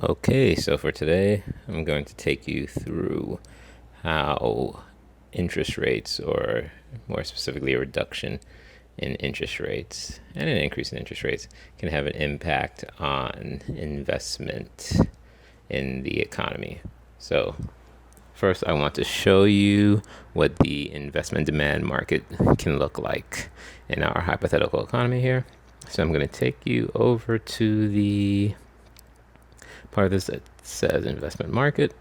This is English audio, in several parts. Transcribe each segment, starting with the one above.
Okay, so for today, I'm going to take you through how interest rates, or more specifically, a reduction in interest rates and an increase in interest rates, can have an impact on investment in the economy. So, first, I want to show you what the investment demand market can look like in our hypothetical economy here. So, I'm going to take you over to the part of this that says investment market,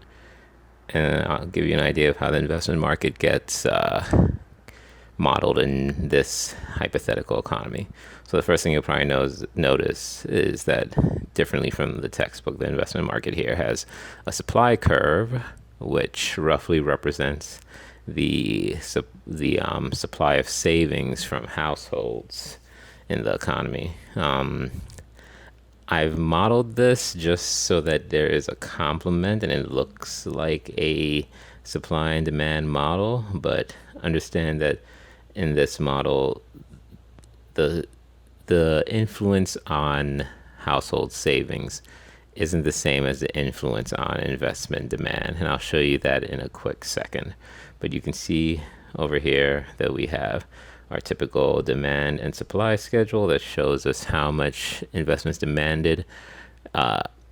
and I'll give you an idea of how the investment market gets modeled in this hypothetical economy. So the first thing you'll probably notice is that, differently from the textbook, the investment market here has a supply curve, which roughly represents the supply of savings from households in the economy. I've modeled this just so that there is a complement and it looks like a supply and demand model, but understand that in this model, the the influence on household savings isn't the same as the influence on investment demand, and I'll show you that in a quick second. But you can see over here that we have our typical demand and supply schedule that shows us how much investments demanded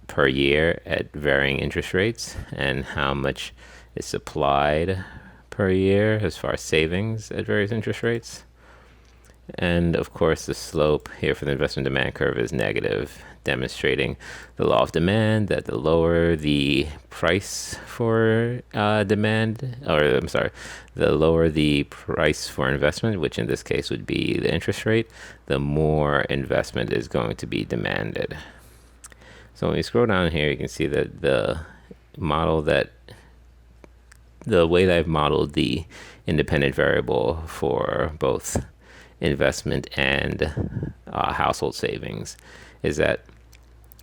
per year at varying interest rates and how much is supplied per year as far as savings at various interest rates. And of course, the slope here for the investment demand curve is negative, demonstrating the law of demand, that the lower the price for demand, or I'm sorry, the lower the price for investment, which in this case would be the interest rate, the more investment is going to be demanded. So when you scroll down here, you can see that the way that I've modeled the independent variable for both investment and household savings is that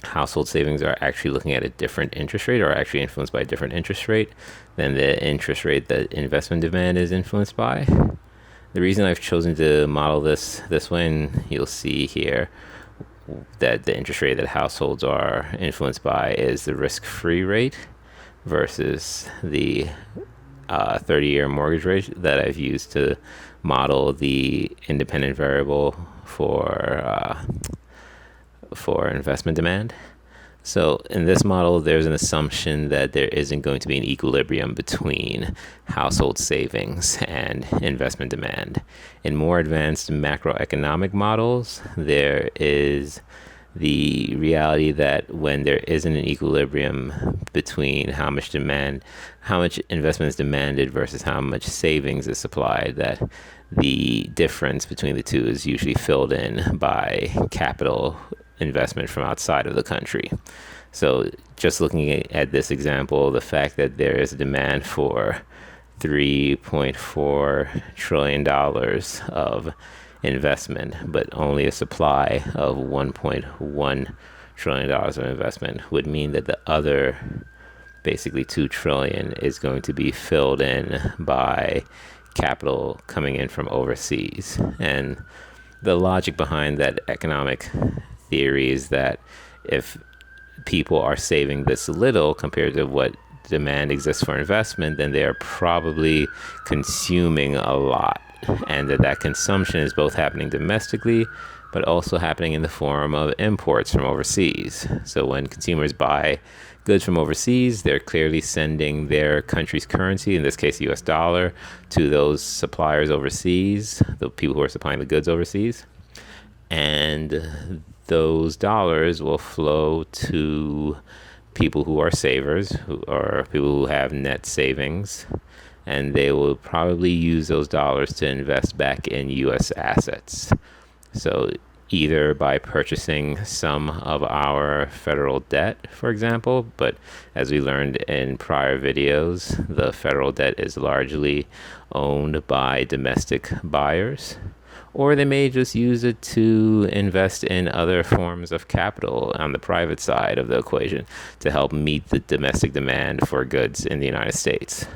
household savings are actually looking at a different interest rate, or are actually influenced by a different interest rate than the interest rate that investment demand is influenced by. The reason I've chosen to model this way, and you'll see here that the interest rate that households are influenced by is the risk-free rate versus the 30-year mortgage rate that I've used to model the independent variable for investment demand. So in this model, there's an assumption that there isn't going to be an equilibrium between household savings and investment demand. In more advanced macroeconomic models, there is the reality that when there isn't an equilibrium between how much investment is demanded versus how much savings is supplied, that the difference between the two is usually filled in by capital investment from outside of the country. So just looking at this example, the fact that there is a demand for $3.4 trillion of investment, but only a supply of $1.1 trillion of investment, would mean that the other basically 2 trillion is going to be filled in by capital coming in from overseas. And the logic behind that economic theory is that if people are saving this little compared to what demand exists for investment, then they are probably consuming a lot, and that consumption is both happening domestically but also happening in the form of imports from overseas. So when consumers buy goods from overseas, they're clearly sending their country's currency, in this case the US dollar, to those suppliers overseas, the people who are supplying the goods overseas. And those dollars will flow to people who are savers, who are people who have net savings, and they will probably use those dollars to invest back in US assets. So either by purchasing some of our federal debt, for example, but as we learned in prior videos, the federal debt is largely owned by domestic buyers. Or they may just use it to invest in other forms of capital on the private side of the equation to help meet the domestic demand for goods in the United States.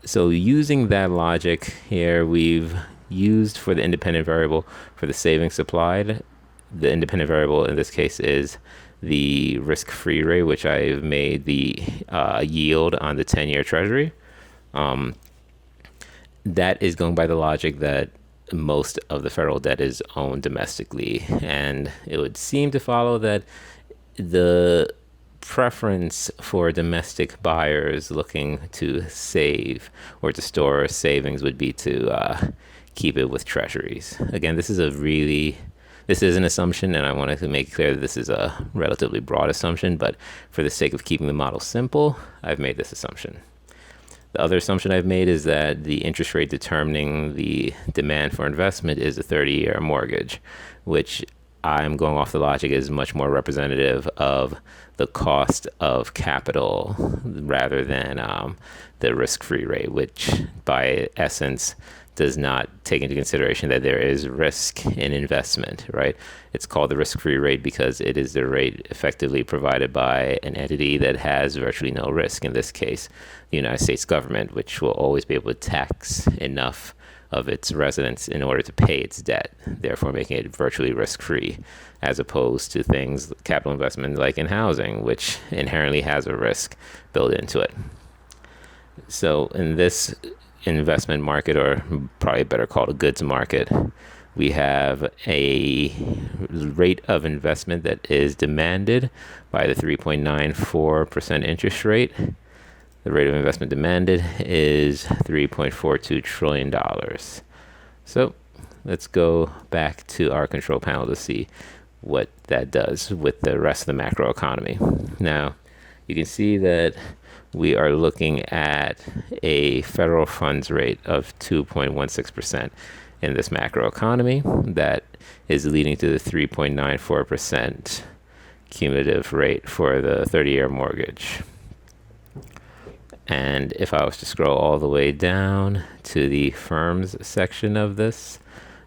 So using that logic here, we've used for the independent variable for the savings supplied. The independent variable in this case is the risk-free rate, which I've made the yield on the 10-year Treasury. That is going by the logic that most of the federal debt is owned domestically. And it would seem to follow that the preference for domestic buyers looking to save or to store savings would be to keep it with treasuries. Again, this is an assumption, and I wanted to make it clear that this is a relatively broad assumption, but for the sake of keeping the model simple, I've made this assumption. The other assumption I've made is that the interest rate determining the demand for investment is a 30-year mortgage, which I'm going off the logic is much more representative of the cost of capital rather than the risk-free rate, which by essence does not take into consideration that there is risk in investment, right? It's called the risk-free rate because it is the rate effectively provided by an entity that has virtually no risk. In this case, the United States government, which will always be able to tax enough of its residents in order to pay its debt, therefore making it virtually risk-free, as opposed to things, capital investment like in housing, which inherently has a risk built into it. So in this investment market, or probably better called a goods market, we have a rate of investment that is demanded by the 3.94% interest rate. The rate of investment demanded is $3.42 trillion. So let's go back to our control panel to see what that does with the rest of the macro economy. Now, you can see that we are looking at a federal funds rate of 2.16% in this macro economy. That is leading to the 3.94% cumulative rate for the 30-year mortgage. And if I was to scroll all the way down to the firms section of this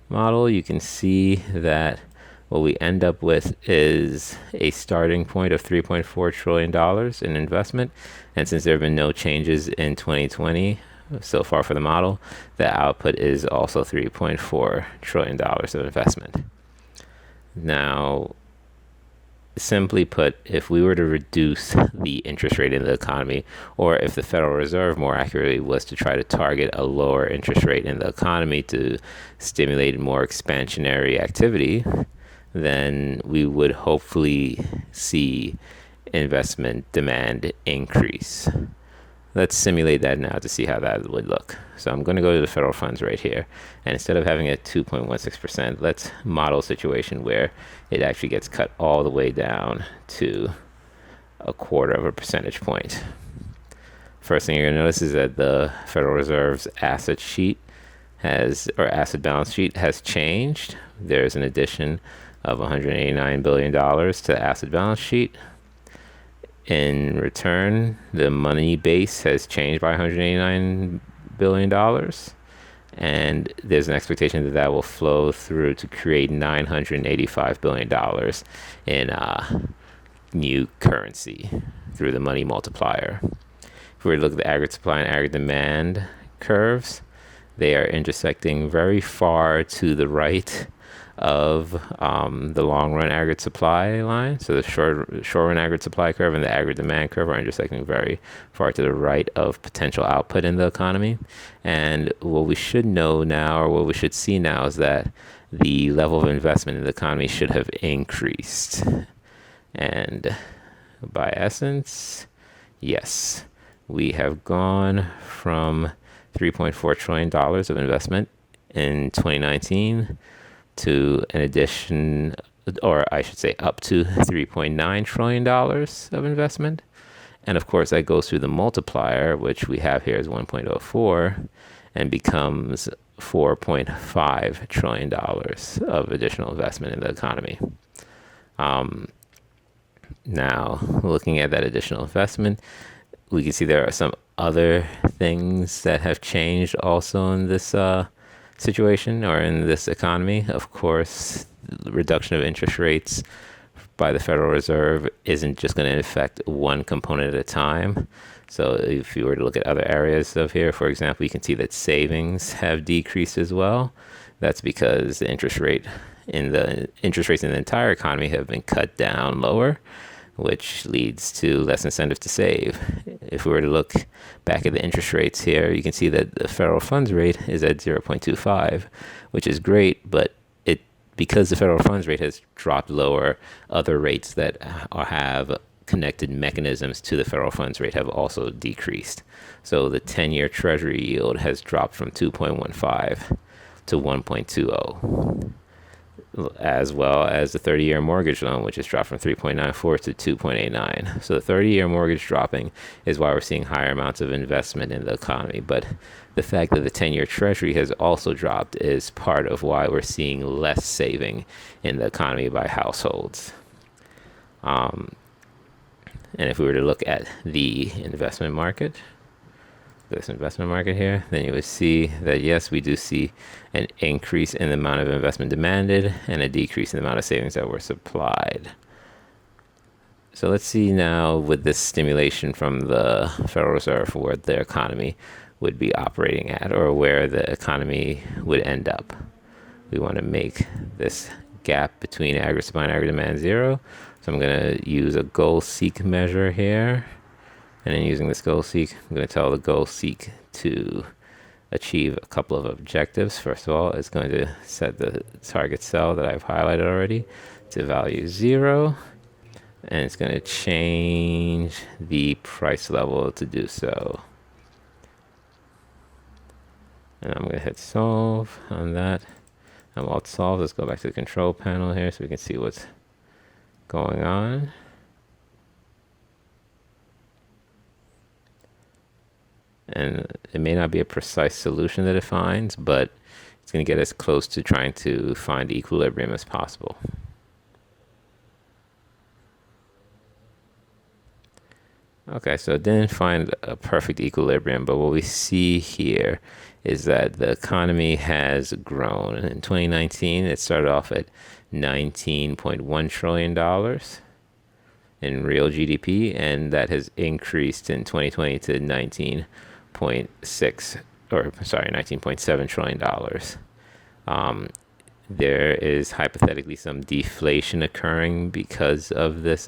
model, you can see that what we end up with is a starting point of $3.4 trillion in investment. And since there have been no changes in 2020 so far for the model, the output is also $3.4 trillion of investment. Now, simply put, if we were to reduce the interest rate in the economy, or if the Federal Reserve more accurately was to try to target a lower interest rate in the economy to stimulate more expansionary activity, then we would hopefully see investment demand increase. Let's simulate that now to see how that would look. So I'm going to go to the federal funds rate here. And instead of having it 2.16%, let's model a situation where it actually gets cut all the way down to 1/4 percentage point. First thing you're going to notice is that the Federal Reserve's asset balance sheet has changed. There's an addition of $189 billion to the asset balance sheet. In return, the money base has changed by $189 billion. And there's an expectation that that will flow through to create $985 billion in new currency through the money multiplier. If we were to look at the aggregate supply and aggregate demand curves, they are intersecting very far to the right of the long run aggregate supply line. So the short run aggregate supply curve and the aggregate demand curve are intersecting very far to the right of potential output in the economy. And what we should know now, or what we should see now, is that the level of investment in the economy should have increased. And by essence, yes, we have gone from $3.4 trillion of investment in 2019 to an addition, or I should say up to $3.9 trillion of investment. And of course, that goes through the multiplier, which we have here as 1.04, and becomes $4.5 trillion of additional investment in the economy. Now, looking at that additional investment, we can see there are some other things that have changed also in this situation or in this economy. Of course, the reduction of interest rates by the Federal Reserve isn't just going to affect one component at a time. So if you were to look at other areas of here, for example, you can see that savings have decreased as well. That's because the interest rates in the entire economy have been cut down lower, which leads to less incentive to save. If we were to look back at the interest rates here, you can see that the federal funds rate is at 0.25, which is great, but because the federal funds rate has dropped lower, other rates that have connected mechanisms to the federal funds rate have also decreased. So the 10-year treasury yield has dropped from 2.15 to 1.20, as well as the 30-year mortgage loan, which has dropped from 3.94 to 2.89. So the 30-year mortgage dropping is why we're seeing higher amounts of investment in the economy. But the fact that the 10-year treasury has also dropped is part of why we're seeing less saving in the economy by households. And if we were to look at the investment market, this investment market here, then you would see that yes, we do see an increase in the amount of investment demanded and a decrease in the amount of savings that were supplied. So let's see now with this stimulation from the Federal Reserve where the economy would be operating at, or where the economy would end up. We want to make this gap between aggregate supply and aggregate demand 0. So I'm going to use a goal seek measure here. And then using this goal seek, I'm going to tell the goal seek to achieve a couple of objectives. First of all, it's going to set the target cell that I've highlighted already to value 0. And it's going to change the price level to do so. And I'm going to hit solve on that. And while it's solved, let's go back to the control panel here so we can see what's going on. And it may not be a precise solution that it finds, but it's going to get as close to trying to find equilibrium as possible. Okay, so it didn't find a perfect equilibrium, but what we see here is that the economy has grown. In 2019, it started off at $19.1 trillion in real GDP, and that has increased in 2020 to $19.7 trillion. There is hypothetically some deflation occurring because of this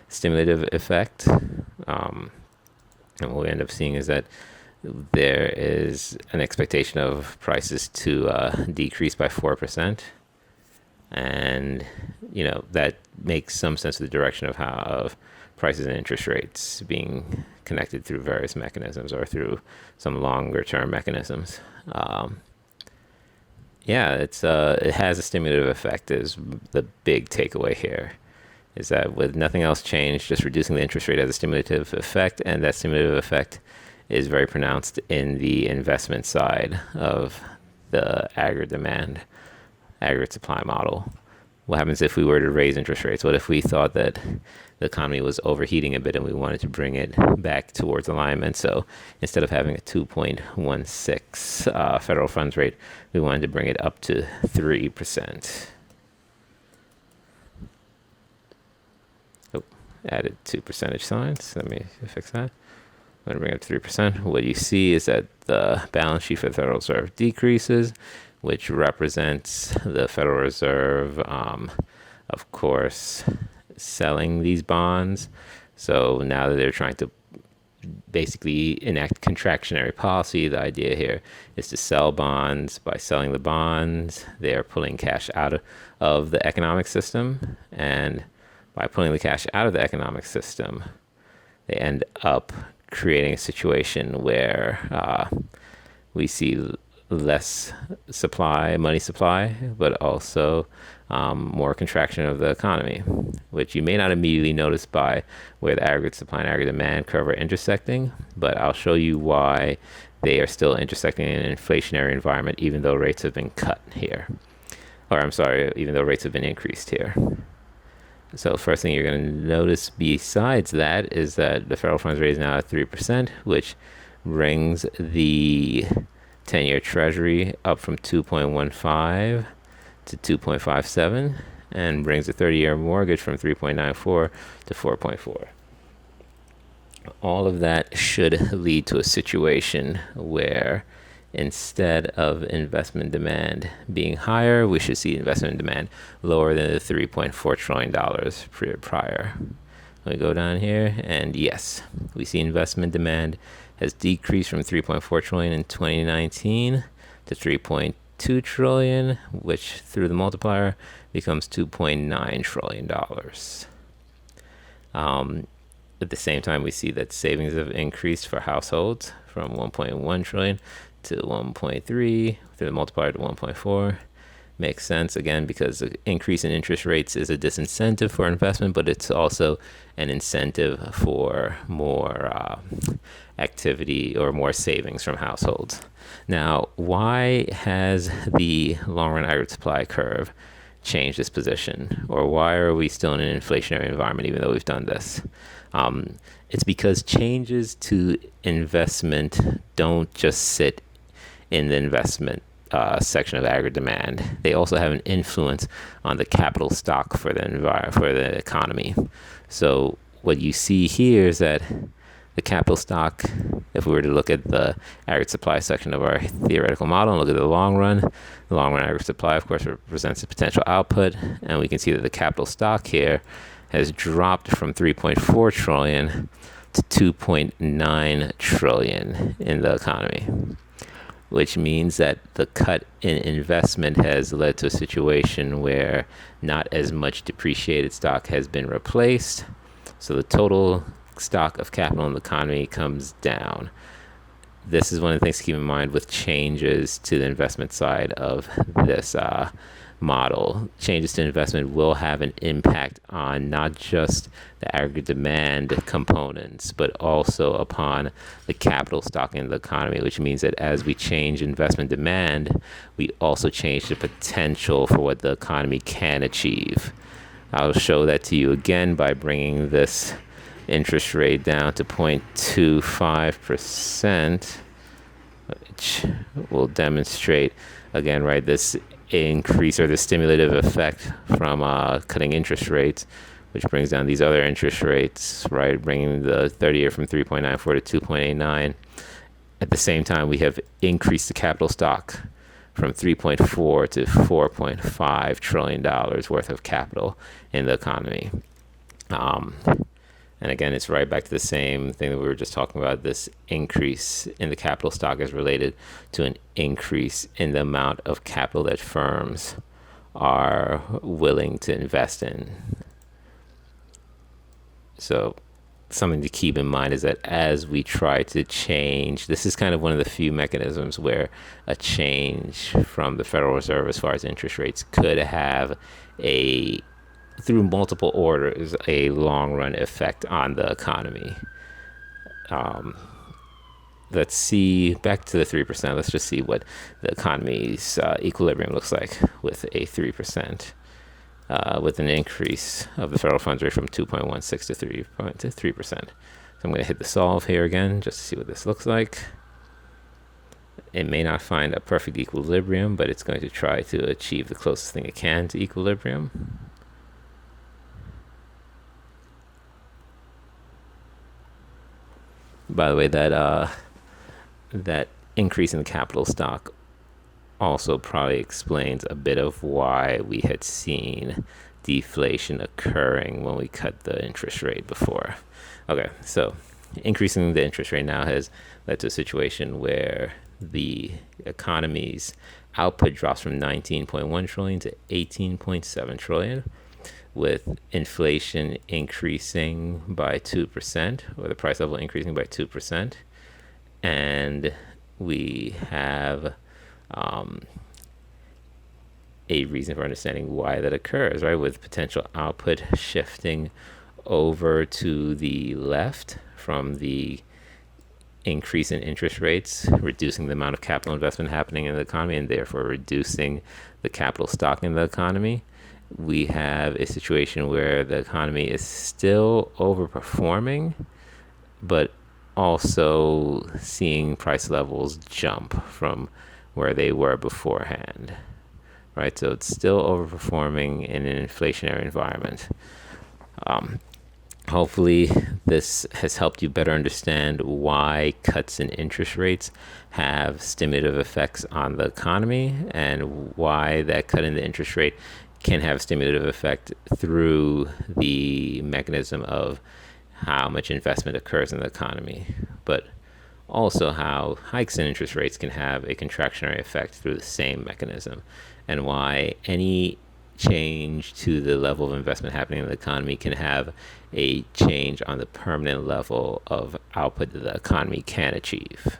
stimulative effect. And what we end up seeing is that there is an expectation of prices to decrease by 4%. And, that makes some sense of the direction of prices and interest rates being connected through various mechanisms or through some longer term mechanisms. It has a stimulative effect is the big takeaway here, is that with nothing else changed, just reducing the interest rate has a stimulative effect, and that stimulative effect is very pronounced in the investment side of the aggregate supply model. What happens if we were to raise interest rates? What if we thought that the economy was overheating a bit and we wanted to bring it back towards alignment? So instead of having a 2.16 federal funds rate, we wanted to bring it up to 3%. Oh, added 2 percentage signs. Let me fix that. I'm going to bring it up to 3%. What you see is that the balance sheet for the Federal Reserve decreases, which represents the Federal Reserve, of course, selling these bonds. So now that they're trying to basically enact contractionary policy, the idea here is to sell bonds. By selling the bonds, they are pulling cash out of the economic system. And by pulling the cash out of the economic system, they end up creating a situation where we see less money supply, but also more contraction of the economy, which you may not immediately notice by where the aggregate supply and aggregate demand curve are intersecting, but I'll show you why they are still intersecting in an inflationary environment, even though rates have been cut here. Even though rates have been increased here. So first thing you're going to notice besides that is that the federal funds rate is now at 3%, which brings the 10-year treasury up from 2.15 to 2.57 and brings the 30-year mortgage from 3.94 to 4.4. All of that should lead to a situation where instead of investment demand being higher, we should see investment demand lower than the $3.4 trillion prior. We go down here, and yes, we see investment demand has decreased from 3.4 trillion in 2019 to 3.2 trillion, which through the multiplier becomes $2.9 trillion. At the same time, we see that savings have increased for households from 1.1 trillion to 1.3 through the multiplier to 1.4. Makes sense again because the increase in interest rates is a disincentive for investment, but it's also an incentive for more activity or more savings from households. Now, why has the long run aggregate supply curve changed its position, or why are we still in an inflationary environment even though we've done this? It's because changes to investment don't just sit in the investment section of aggregate demand. They also have an influence on the capital stock for the economy. So what you see here is that the capital stock, if we were to look at the aggregate supply section of our theoretical model and look at the long run aggregate supply, of course, represents the potential output, and we can see that the capital stock here has dropped from 3.4 trillion to 2.9 trillion in the economy, which means that the cut in investment has led to a situation where not as much depreciated stock has been replaced. So the total stock of capital in the economy comes down. This is one of the things to keep in mind with changes to the investment side of this model. Changes to investment will have an impact on not just the aggregate demand components, but also upon the capital stock in the economy, which means that as we change investment demand, we also change the potential for what the economy can achieve. I'll show that to you again by bringing this interest rate down to 0.25%, which will demonstrate again, right, this increase or the stimulative effect from cutting interest rates, which brings down these other interest rates, right, bringing the 30-year from 3.94 to 2.89. At the same time, we have increased the capital stock from 3.4 to 4.5 trillion dollars worth of capital in the economy. And again, it's right back to the same thing that we were just talking about. This increase in the capital stock is related to an increase in the amount of capital that firms are willing to invest in. So something to keep in mind is that as we try to change, this is kind of one of the few mechanisms where a change from the Federal Reserve as far as interest rates could have through multiple orders, a long run effect on the economy. Let's see, back to the 3%. Let's just see what the economy's equilibrium looks like with a 3%, with an increase of the federal funds rate from 2.16 to 3%. So I'm going to hit the solve here again just to see what this looks like. It may not find a perfect equilibrium, but it's going to try to achieve the closest thing it can to equilibrium. By the way, that increase in the capital stock also probably explains a bit of why we had seen deflation occurring when we cut the interest rate before. Okay, so increasing the interest rate now has led to a situation where the economy's output drops from 19.1 trillion to 18.7 trillion. With inflation increasing by 2%, or the price level increasing by 2%. And we have a reason for understanding why that occurs, right? With potential output shifting over to the left from the increase in interest rates, reducing the amount of capital investment happening in the economy and therefore reducing the capital stock in the economy. We have a situation where the economy is still overperforming, but also seeing price levels jump from where they were beforehand, right? So it's still overperforming in an inflationary environment. Hopefully this has helped you better understand why cuts in interest rates have stimulative effects on the economy, and why that cut in the interest rate can have stimulative effect through the mechanism of how much investment occurs in the economy, but also how hikes in interest rates can have a contractionary effect through the same mechanism, and why any change to the level of investment happening in the economy can have a change on the permanent level of output that the economy can achieve.